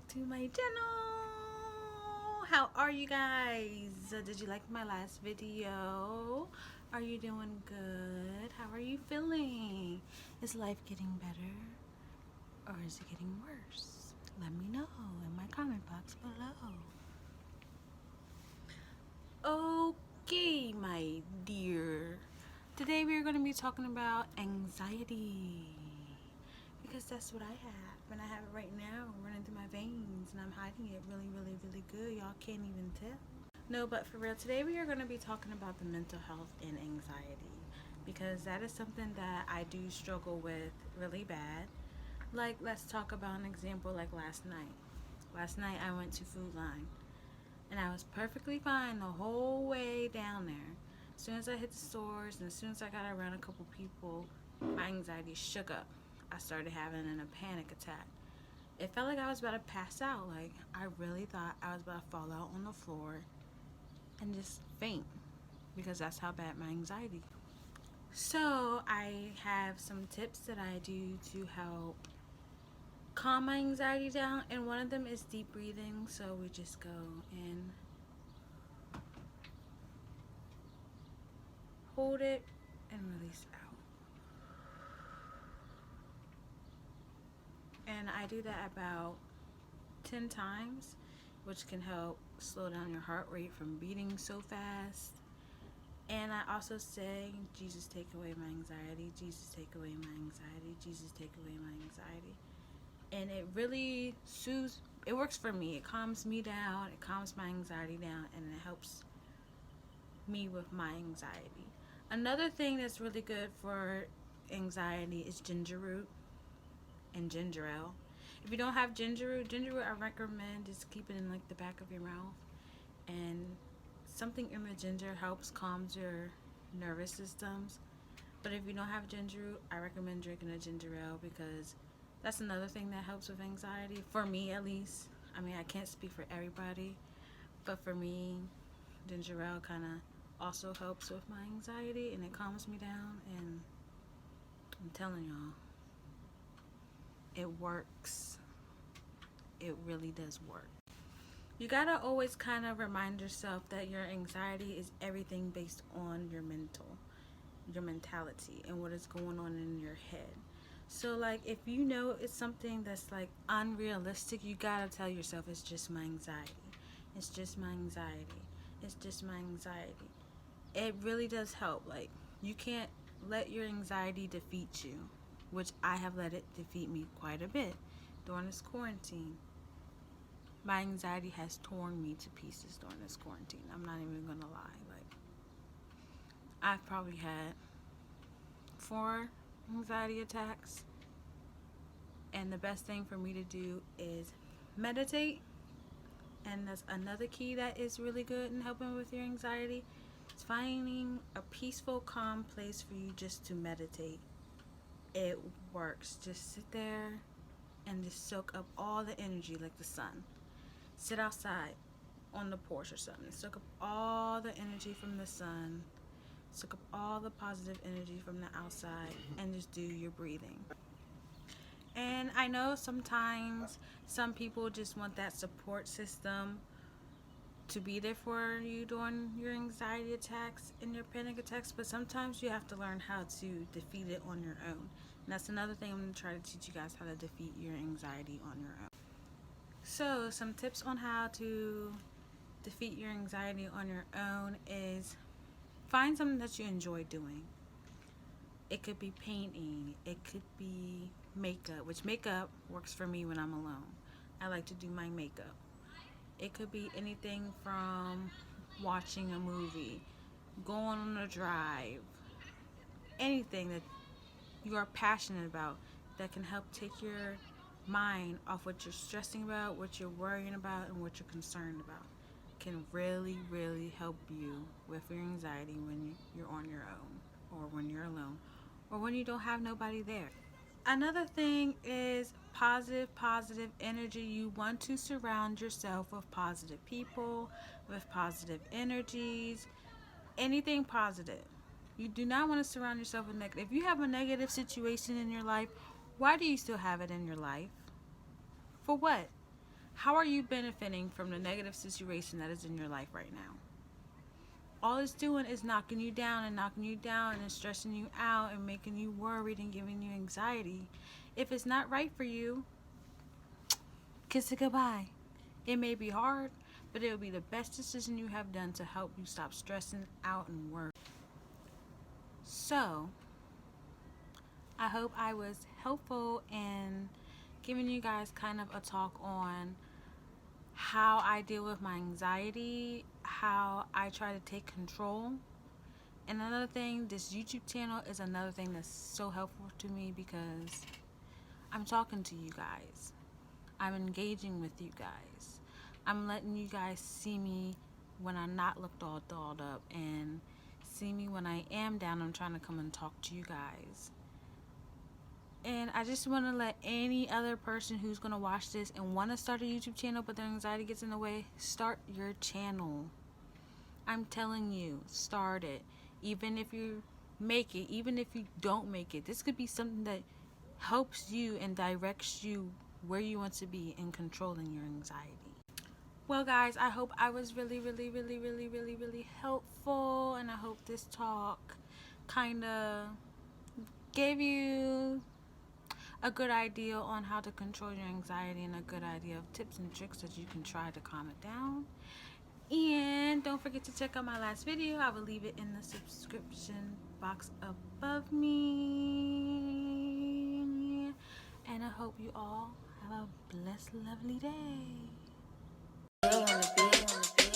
to my channel. How are you guys? Did you like my last video? Are you doing good? How are you feeling? Is life getting better or is it getting worse? Let me know in my comment box below. Okay, my dear. Today we are going to be talking about anxiety, because that's what I have, and I have it right now running through my veins, and I'm hiding it really good. Y'all can't even tell. No, but for real, today we are going to be talking about the mental health and anxiety, because that is something that I do struggle with really bad. Like, let's talk about an example like last night. Last night I went to Food Line, and I was perfectly fine the whole way down there. As soon as I hit the stores and as soon as I got around a couple people, my anxiety shook up. I started having a panic attack. It felt like I was about to pass out. Like, I really thought I was about to fall out on the floor and just faint, because that's how bad my anxiety. So I have some tips that I do to help calm my anxiety down, and one of them is deep breathing. So we just go in, hold it, and release out. And I do that about 10 times, which can help slow down your heart rate from beating so fast. And I also say, Jesus, take away my anxiety. Jesus, take away my anxiety. Jesus, take away my anxiety. And it really soothes. It works for me. It calms me down. It calms my anxiety down, and it helps me with my anxiety. Another thing that's really good for anxiety is ginger root and ginger ale. If you don't have ginger root, I recommend just keep it in like the back of your mouth, and something in the ginger helps calms your nervous systems. But if you don't have ginger root, I recommend drinking a ginger ale, because that's another thing that helps with anxiety, for me at least. I mean, I can't speak for everybody, but for me, ginger ale kind of also helps with my anxiety, and it calms me down, and I'm telling y'all, it works. It really does work. You gotta always kind of remind yourself that your anxiety is everything based on your mentality, and what is going on in your head. So like, if you know it's something that's like unrealistic, you gotta tell yourself, it's just my anxiety. It's just my anxiety. It's just my anxiety. It really does help. Like, you can't let your anxiety defeat you, which I have let it defeat me quite a bit during this quarantine. My anxiety has torn me to pieces during this quarantine. I'm not even gonna lie. Like, I've probably had 4 anxiety attacks, and the best thing for me to do is meditate. And that's another key that is really good in helping with your anxiety. It's finding a peaceful, calm place for you just to meditate. It works. Just sit there and just soak up all the energy like the sun. Sit outside on the porch or something. Soak up all the energy from the sun. Soak up all the positive energy from the outside, and just do your breathing. And I know sometimes some people just want that support system to be there for you during your anxiety attacks and your panic attacks, but sometimes you have to learn how to defeat it on your own. And that's another thing I'm going to try to teach you guys, how to defeat your anxiety on your own. So some tips on how to defeat your anxiety on your own is find something that you enjoy doing. It could be painting, it could be makeup, which makeup works for me when I'm alone. I like to do my makeup. It could be anything from watching a movie, going on a drive, anything that you are passionate about that can help take your mind off what you're stressing about, what you're worrying about, and what you're concerned about. Can really help you with your anxiety when you're on your own, or when you're alone, or when you don't have nobody there. Another thing is positive energy. You want to surround yourself with positive people, with positive energies, anything positive. You do not want to surround yourself with negative. If you have a negative situation in your life, why do you still have it in your life? For what? How are you benefiting from the negative situation that is in your life right now? All it's doing is knocking you down and knocking you down and stressing you out and making you worried and giving you anxiety. If it's not right for you, kiss it goodbye. It may be hard, but it will be the best decision you have done to help you stop stressing out and worry. So, I hope I was helpful in giving you guys kind of a talk on how I deal with my anxiety, how I try to take control. And another thing, this YouTube channel is another thing that's so helpful to me because I'm talking to you guys. I'm engaging with you guys. I'm letting you guys see me when I'm not looked all dolled up, and see me when I am down. I'm trying to come and talk to you guys. And I just want to let any other person who's going to watch this and want to start a YouTube channel but their anxiety gets in the way, start your channel. I'm telling you, start it. Even if you make it, even if you don't make it, this could be something that helps you and directs you where you want to be in controlling your anxiety. Well guys, I hope I was really helpful, and I hope this talk kind of gave you a good idea on how to control your anxiety and a good idea of tips and tricks that you can try to calm it down. And don't forget to check out my last video. I will leave it in the subscription box above me. And I hope you all have a blessed, lovely day.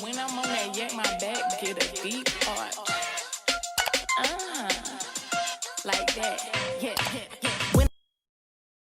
When I'm on that yak, my back get a deep arch.